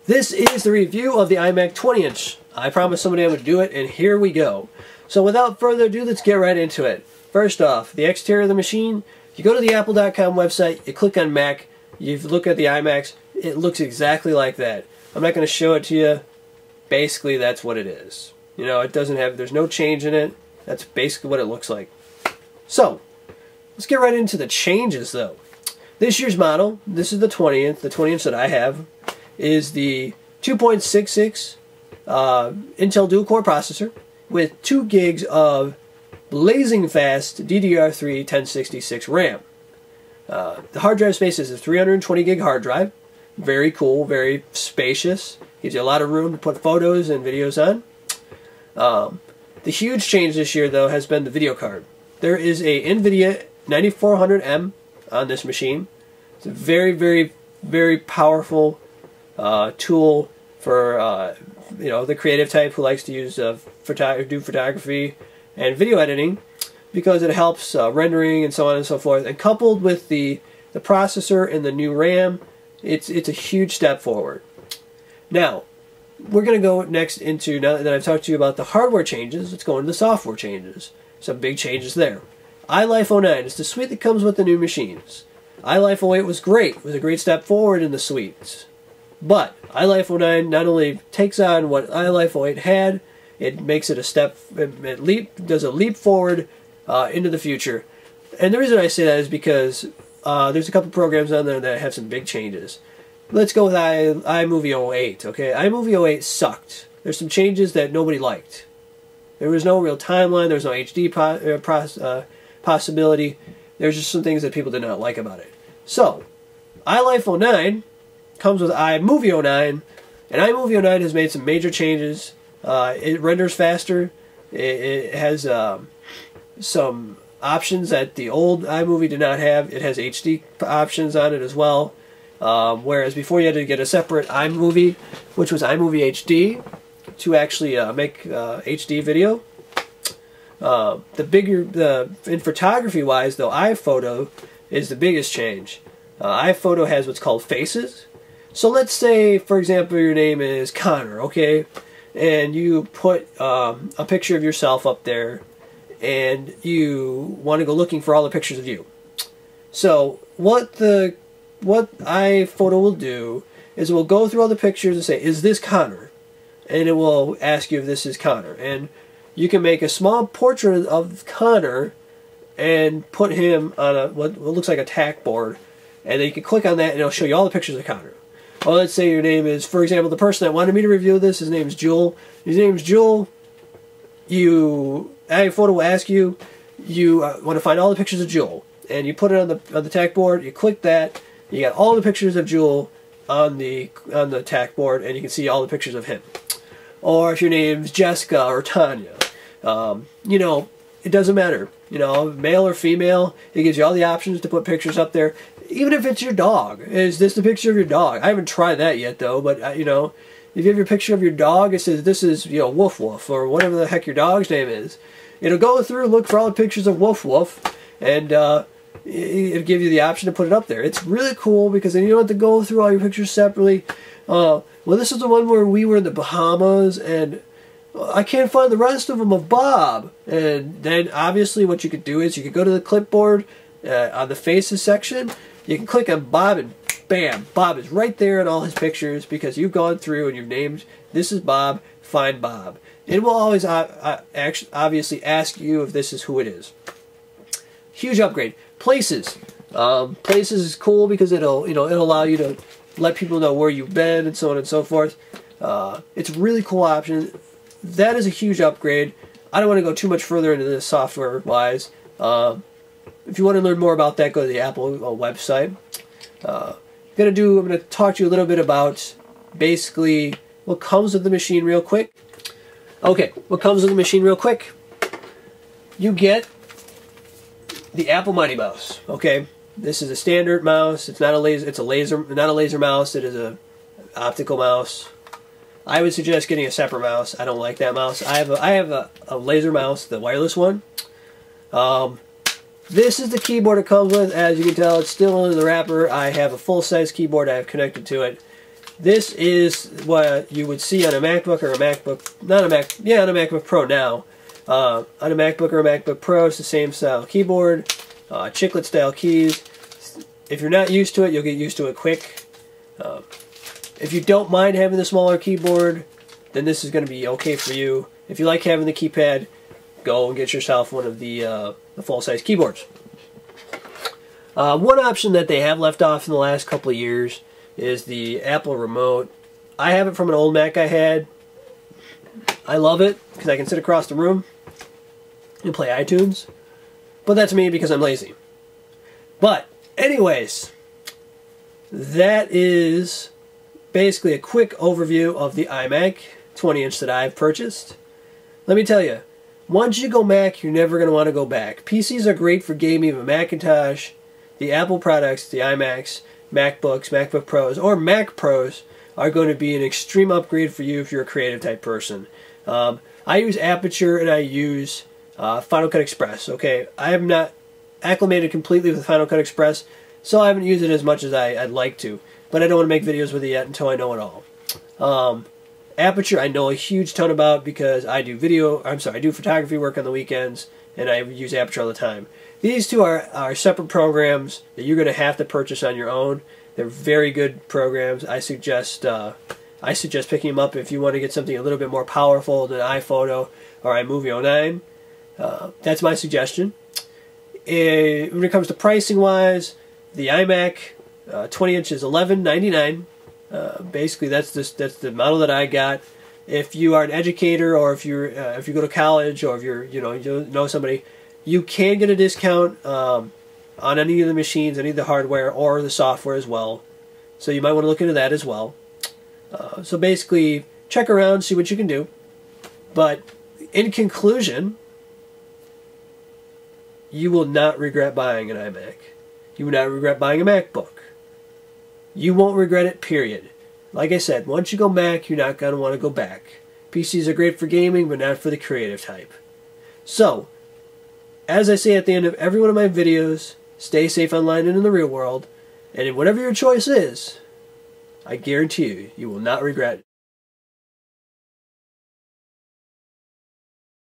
This is the review of the iMac 20-inch. I promised somebody I would do it, and here we go. So without further ado, let's get right into it. First off, the exterior of the machine, you go to the apple.com website, you click on Mac, you look at the iMacs, it looks exactly like that. I'm not going to show it to you. Basically, that's what it is. You know, it doesn't have, there's no change in it. That's basically what it looks like. So, let's get right into the changes though. This year's model, this is the 20-inch. The 20-inch that I have is the 2.66 Intel dual-core processor with 2 gigs of blazing fast DDR3 1066 RAM. The hard drive space is a 320 gig hard drive. Very cool, very spacious. Gives you a lot of room to put photos and videos on. The huge change this year, though, has been the video card. There is a NVIDIA 9400M on this machine. It's a very, very, very powerful tool for the creative type who likes to use do photography and video editing, because it helps rendering and so on and so forth. And coupled with the processor and the new RAM, it's a huge step forward. Now, we're going to go next into, now that I've talked to you about the hardware changes, let's go into the software changes. Some big changes there. iLife 09 is the suite that comes with the new machines. iLife 08 was great. It was a great step forward in the suites. But iLife 09 not only takes on what iLife 08 had, it makes it a step, does a leap forward into the future. And the reason I say that is because there's a couple programs on there that have some big changes. Let's go with iMovie 08, okay? iMovie 08 sucked. There's some changes that nobody liked. There was no real timeline, there was no HD possibility. There's just some things that people did not like about it. So, iLife 09 comes with iMovie 09, and iMovie 09 has made some major changes. It renders faster. It has some options that the old iMovie did not have. It has HD options on it as well. Whereas before you had to get a separate iMovie, which was iMovie HD, to actually make HD video. In photography wise though, iPhoto is the biggest change. iPhoto has what's called faces. So let's say, for example, your name is Connor, okay? And you put a picture of yourself up there, and you want to go looking for all the pictures of you. So what iPhoto will do is it will go through all the pictures and say, is this Connor? And it will ask you if this is Connor. And you can make a small portrait of Connor and put him on what looks like a tack board. And then you can click on that and it'll show you all the pictures of Connor. Well, let's say your name is, for example, the person that wanted me to review this, his name is Jewel. His name is Jewel. iPhoto will ask you, want to find all the pictures of Jewel. And you put it on the tack board, you click that, you got all the pictures of Jewel on the tack board, and you can see all the pictures of him. Or if your name's Jessica or Tanya, it doesn't matter. Male or female, it gives you all the options to put pictures up there. Even if it's your dog. Is this the picture of your dog? I haven't tried that yet though, but if you have your picture of your dog, it says this is, Woof Woof, or whatever the heck your dog's name is. It'll go through, look for all the pictures of Woof Woof, and it'll give you the option to put it up there. It's really cool because then you don't have to go through all your pictures separately. Well, this is the one where we were in the Bahamas, and I can't find the rest of them of Bob. And then obviously what you could do is you could go to the clipboard on the faces section. You can click on Bob and bam, Bob is right there in all his pictures because you've gone through and you've named, this is Bob, find Bob. It will always obviously ask you if this is who it is. Huge upgrade. Places. Places is cool because it'll allow you to let people know where you've been and so on and so forth. It's a really cool option. That is a huge upgrade. I don't want to go too much further into this software-wise. If you want to learn more about that, go to the Apple website. I'm going to talk to you a little bit about basically what comes with the machine real quick. Okay, what comes with the machine real quick? You get the Apple Mighty Mouse. Okay, this is a standard mouse. It's not a laser. It's not a laser mouse. It is a optical mouse. I would suggest getting a separate mouse. I don't like that mouse. I have a laser mouse, the wireless one. This is the keyboard it comes with. As you can tell, it's still in the wrapper. I have a full-size keyboard I have connected to it. This is what you would see on a MacBook or a MacBook, not a Mac, yeah, on a MacBook Pro now. On a MacBook or a MacBook Pro, it's the same style keyboard, chiclet style keys. If you're not used to it, you'll get used to it quick. If you don't mind having the smaller keyboard, then this is going to be okay for you. If you like having the keypad, go and get yourself one of the full-size keyboards. One option that they have left off in the last couple of years is the Apple remote. I have it from an old Mac I had. I love it because I can sit across the room and play iTunes. But that's me because I'm lazy. But anyways, that is basically a quick overview of the iMac 20-inch that I've purchased. Let me tell you, once you go Mac, you're never going to want to go back. PCs are great for gaming, but Macintosh, the Apple products, the iMacs, MacBooks, MacBook Pros, or Mac Pros are going to be an extreme upgrade for you if you're a creative type person. I use Aperture and I use Final Cut Express. Okay, I am not acclimated completely with Final Cut Express, so I haven't used it as much as I'd like to. But I don't want to make videos with it yet until I know it all. Aperture I know a huge ton about because I do I do photography work on the weekends, and I use Aperture all the time. These two are separate programs that you're going to have to purchase on your own. They're very good programs. I suggest picking them up if you want to get something a little bit more powerful than iPhoto or iMovie 09. That's my suggestion. When it comes to pricing wise, the iMac 20-inch is $11.99. Basically, that's the model that I got. If you are an educator, or if you go to college, or if you know somebody, you can get a discount on any of the machines, any of the hardware, or the software as well. So you might want to look into that as well. So basically, check around, see what you can do. But in conclusion, you will not regret buying an iMac. You will not regret buying a MacBook. You won't regret it, period. Like I said, once you go Mac, you're not going to want to go back. PCs are great for gaming, but not for the creative type. So, as I say at the end of every one of my videos, stay safe online and in the real world, and in whatever your choice is, I guarantee you, you will not regret it.